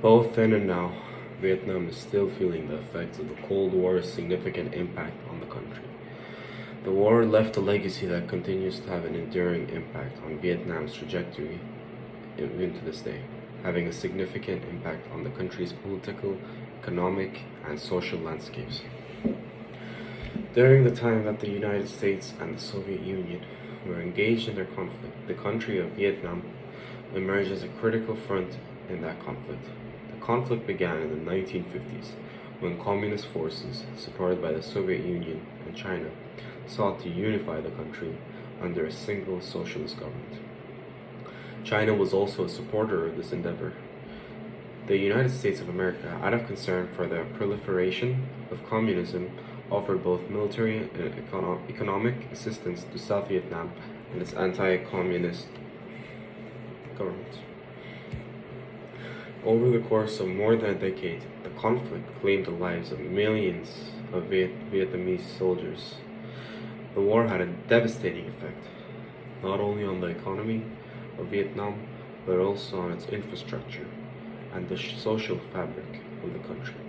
Both then and now, Vietnam is still feeling the effects of the Cold War's significant impact on the country. The war left a legacy that continues to have an enduring impact on Vietnam's trajectory even to this day, having a significant impact on the country's political, economic, and social landscapes. During the time that the United States and the Soviet Union were engaged in their conflict, the country of Vietnam emerged as a critical front in that conflict. The conflict began in the 1950s when communist forces, supported by the Soviet Union and China, sought to unify the country under a single socialist government. China was also a supporter of this endeavor. The United States of America, out of concern for the proliferation of communism, offered both military and economic assistance to South Vietnam and its anti-communist government. Over the course of more than a decade, the conflict claimed the lives of millions of Vietnamese soldiers. The war had a devastating effect, not only on the economy of Vietnam, but also on its infrastructure and the social fabric of the country.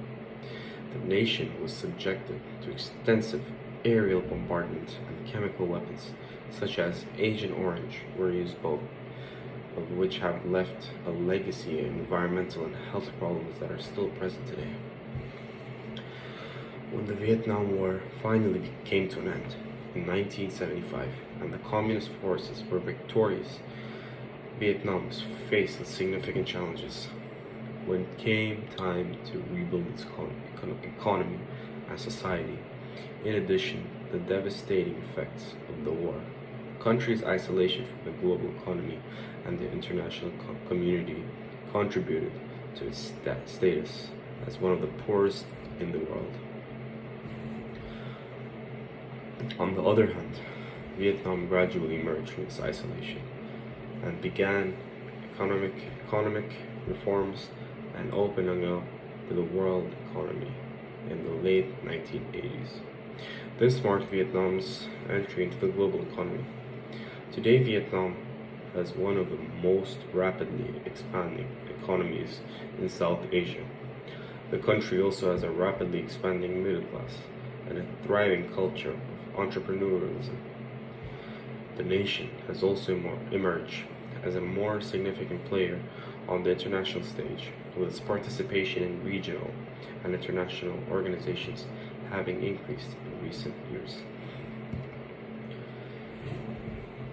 The nation was subjected to extensive aerial bombardment and chemical weapons, such as Agent Orange, were used both, of which have left a legacy of environmental and health problems that are still present today. When the Vietnam War finally came to an end in 1975 and the communist forces were victorious, Vietnam was faced with significant challenges. When it came time to rebuild its economy and society, in addition, the devastating effects of the war, the country's isolation from the global economy and the international community contributed to its status as one of the poorest in the world. On the other hand, Vietnam gradually emerged from its isolation and began economic reforms and opening up to the world economy in the late 1980s. This marked Vietnam's entry into the global economy. Today, Vietnam has one of the most rapidly expanding economies in South Asia. The country also has a rapidly expanding middle class and a thriving culture of entrepreneurialism. The nation has also emerged as a more significant player on the international stage, with its participation in regional and international organizations having increased in recent years.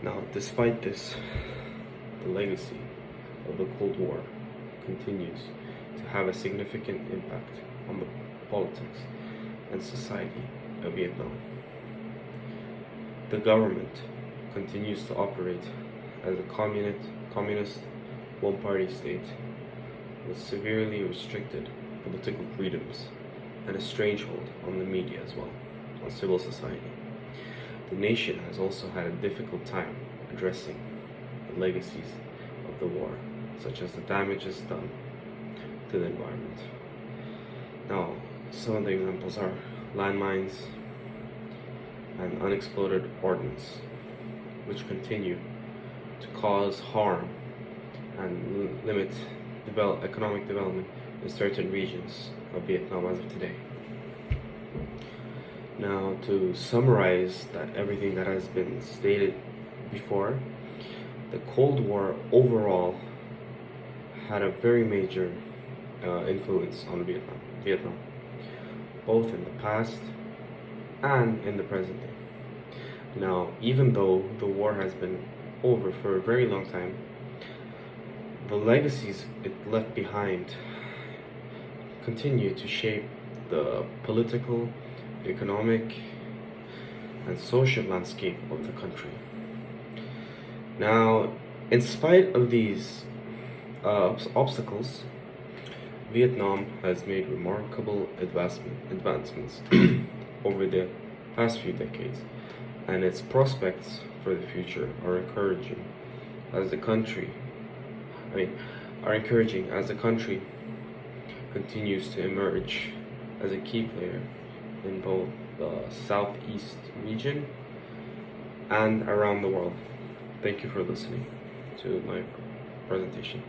Now, despite this, the legacy of the Cold War continues to have a significant impact on the politics and society of Vietnam. The government continues to operate as a communist one-party state with severely restricted political freedoms and a stranglehold on the media as well, on civil society. The nation has also had a difficult time addressing the legacies of the war, such as the damages done to the environment. Now, some of the examples are landmines and unexploded ordnance, which continue to cause harm and limit economic development in certain regions of Vietnam as of today. Now, to summarize everything that has been stated before, the Cold War overall had a very major influence on Vietnam, both in the past and in the present day. Now, even though the war has been over for a very long time, the legacies it left behind continue to shape the political, economic, and social landscape of the country. Now, in spite of these obstacles, Vietnam has made remarkable advancements over the past few decades, and its prospects for the future are encouraging as the country continues to emerge as a key player in both the Southeast region and around the world. Thank you for listening to my presentation.